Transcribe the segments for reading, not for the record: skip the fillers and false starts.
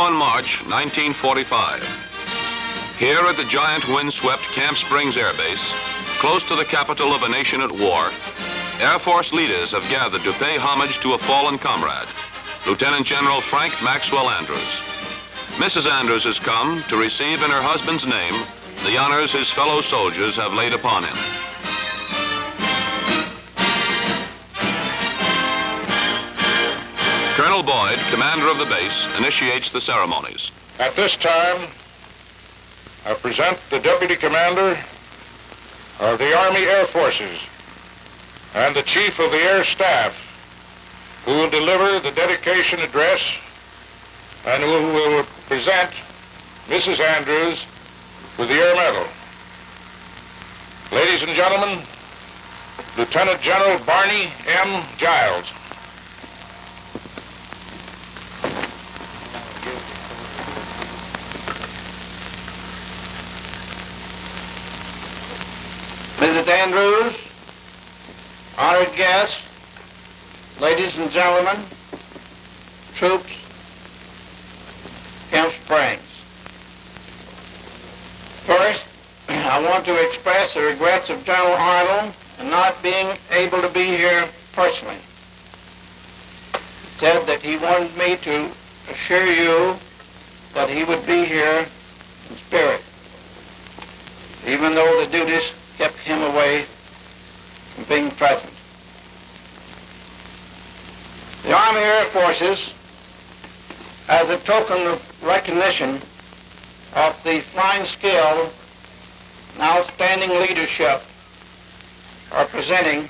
on March 1945. Here at the giant windswept Camp Springs Air Base, close to the capital of a nation at war, Air Force leaders have gathered to pay homage to a fallen comrade, Lieutenant General Frank Maxwell Andrews. Mrs. Andrews has come to receive in her husband's name the honors his fellow soldiers have laid upon him. Colonel Boyd, commander of the base, initiates the ceremonies. At this time, I present the Deputy Commander of the Army Air Forces and the Chief of the Air Staff, who will deliver the dedication address and who will present Mrs. Andrews with the Air Medal. Ladies and gentlemen, Lieutenant General Barney M. Giles. Mrs. Andrews, honored guests, ladies and gentlemen, troops, Camp Springs. First, I want to express the regrets of General Arnold in not being able to be here personally. He said that he wanted me to assure you that he would be here in spirit, even though the duties kept him away from being present. The Army Air Forces, as a token of recognition of the flying skill and outstanding leadership, are presenting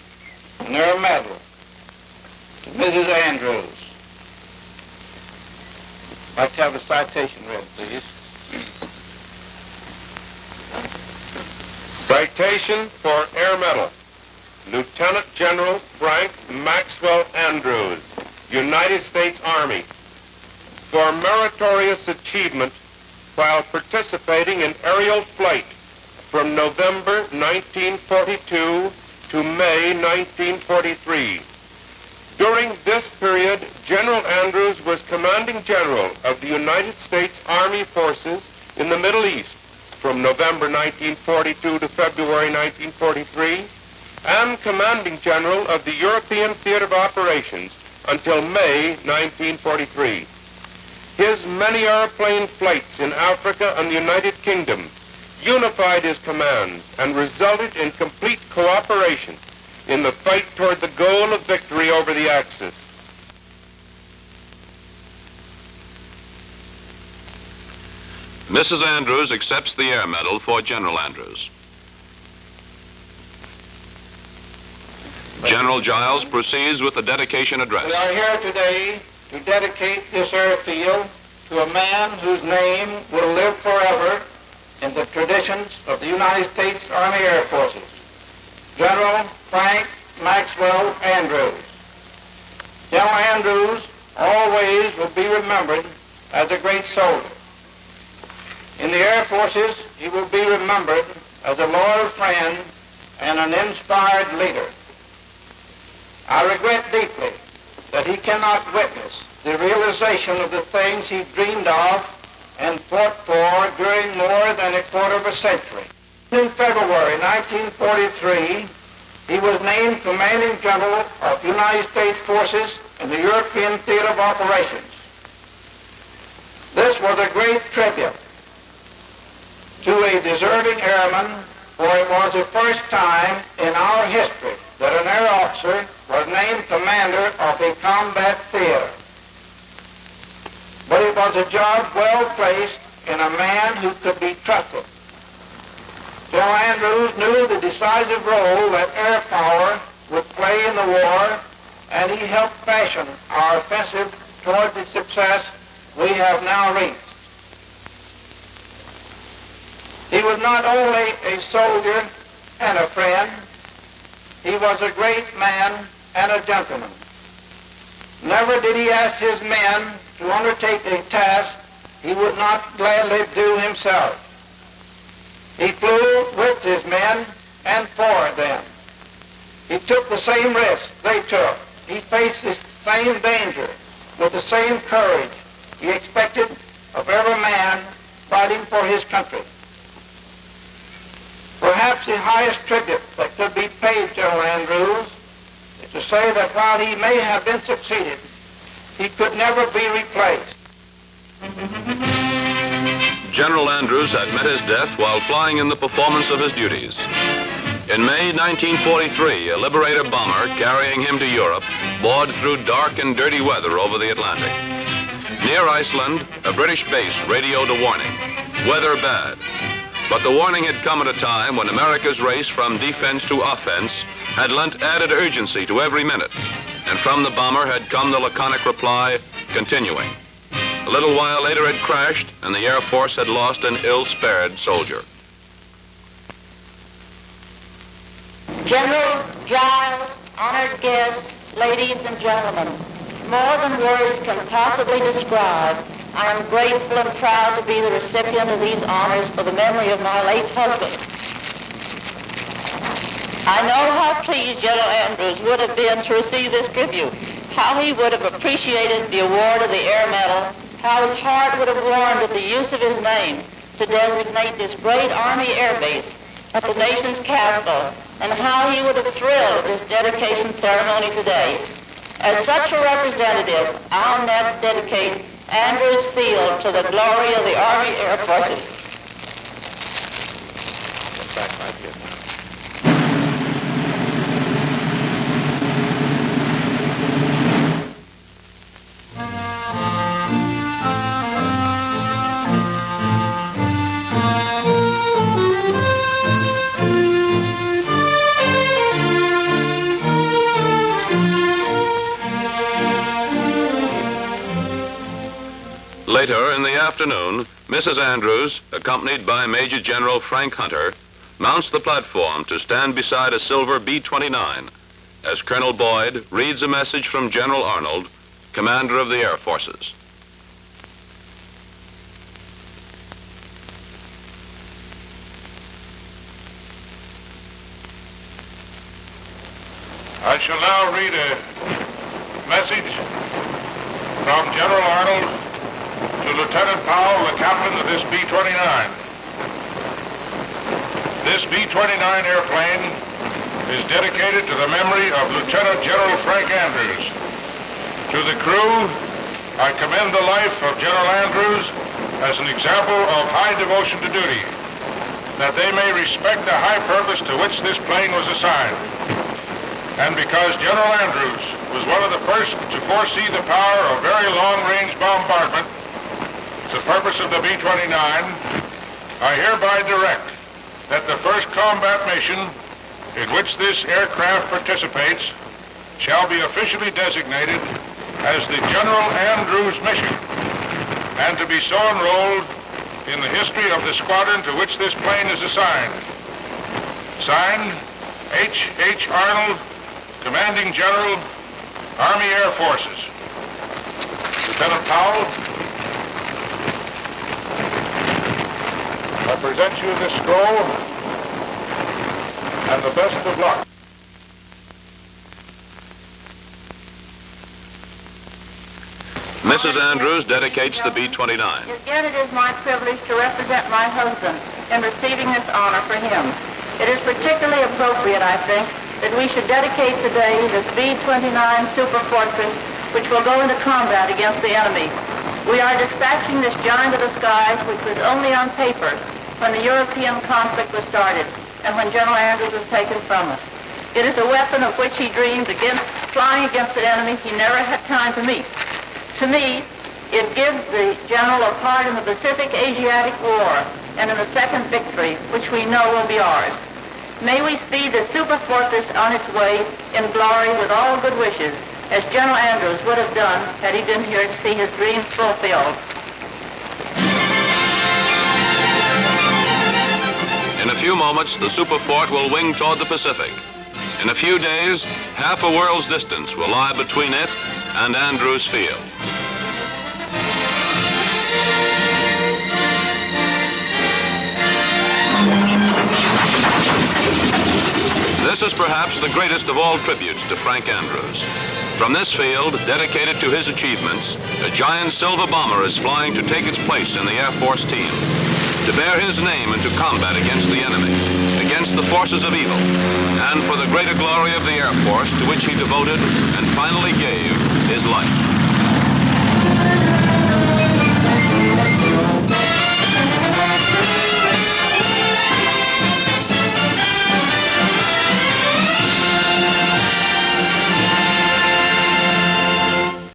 an Air Medal to Mrs. Andrews. I'd like to have a citation read, please. Citation for Air Medal. Lieutenant General Frank Maxwell Andrews, United States Army, for meritorious achievement while participating in aerial flight from November 1942 to May 1943. During this period, General Andrews was Commanding General of the United States Army Forces in the Middle East from November 1942 to February 1943, and Commanding General of the European Theater of Operations until May 1943. His many airplane flights in Africa and the United Kingdom unified his commands and resulted in complete cooperation in the fight toward the goal of victory over the Axis. Mrs. Andrews accepts the Air Medal for General Andrews. General Giles proceeds with the dedication address. We are here today to dedicate this airfield to a man whose name will live forever in the traditions of the United States Army Air Forces, General Frank Maxwell Andrews. General Andrews always will be remembered as a great soldier. In the Air Forces, he will be remembered as a loyal friend and an inspired leader. I regret deeply that he cannot witness the realization of the things he dreamed of and fought for during more than a quarter of a century. In February 1943, he was named Commanding General of United States Forces in the European Theater of Operations. This was a great tribute to a deserving airman, for it was the first time in our history that an air officer was named commander of a combat theater. But it was a job well placed in a man who could be trusted. General Andrews knew the decisive role that air power would play in the war, and he helped fashion our offensive toward the success we have now reached. He was not only a soldier and a friend, he was a great man and a gentleman. Never did he ask his men to undertake a task he would not gladly do himself. He flew with his men and for them. He took the same risks they took. He faced the same danger with the same courage he expected every man fighting for his country. Perhaps the highest tribute that could be paid General Andrews is to say that while he may have been succeeded, he could never be replaced. General Andrews had met his death while flying in the performance of his duties. In May 1943, a Liberator bomber carrying him to Europe bored through dark and dirty weather over the Atlantic. Near Iceland, a British base radioed a warning: weather bad. But the warning had come at a time when America's race from defense to offense had lent added urgency to every minute, and from the bomber had come the laconic reply, continuing. A little while later it crashed, and the Air Force had lost an ill-spared soldier. General Giles, honored guests, ladies and gentlemen, more than words can possibly describe, I am grateful and proud to be the recipient of these honors for the memory of my late husband. I know how pleased General Andrews would have been to receive this tribute, how he would have appreciated the award of the Air Medal, how his heart would have warmed at the use of his name to designate this great Army Air Base at the nation's capital, and how he would have thrilled at this dedication ceremony today. As such a representative, I'll now dedicate Andrews Field to the glory of the Army Air Forces. Later in the afternoon, Mrs. Andrews, accompanied by Major General Frank Hunter, mounts the platform to stand beside a silver B-29 as Colonel Boyd reads a message from General Arnold, Commander of the Air Forces. I shall now read a message from General Arnold to Lieutenant Powell, the captain of this B-29. This B-29 airplane is dedicated to the memory of Lieutenant General Frank Andrews. To the crew, I commend the life of General Andrews as an example of high devotion to duty, that they may respect the high purpose to which this plane was assigned. And because General Andrews was one of the first to foresee the power of very long-range bombardment, the purpose of the B-29, I hereby direct that the first combat mission in which this aircraft participates shall be officially designated as the General Andrews mission, and to be so enrolled in the history of the squadron to which this plane is assigned. Signed, H. Arnold, Commanding General, Army Air Forces. Lieutenant Powell, I present you this scroll, and the best of luck. Mrs. Andrews dedicates the B-29. Again, it is my privilege to represent my husband in receiving this honor for him. It is particularly appropriate, I think, that we should dedicate today this B-29 Super Fortress, which will go into combat against the enemy. We are dispatching this giant of the skies, which was only on paper when the European conflict was started and when General Andrews was taken from us. It is a weapon of which he dreamed flying against an enemy he never had time to meet. To me, it gives the general a part in the Pacific-Asiatic War and in the second victory, which we know will be ours. May we speed the Super Fortress on its way in glory with all good wishes, as General Andrews would have done had he been here to see his dreams fulfilled. In a few moments, the Super Fort will wing toward the Pacific. In a few days, half a world's distance will lie between it and Andrews Field. This is perhaps the greatest of all tributes to Frank Andrews. From this field, dedicated to his achievements, a giant silver bomber is flying to take its place in the Air Force team, to bear his name into combat against the enemy, against the forces of evil, and for the greater glory of the Air Force, to which he devoted and finally gave his life.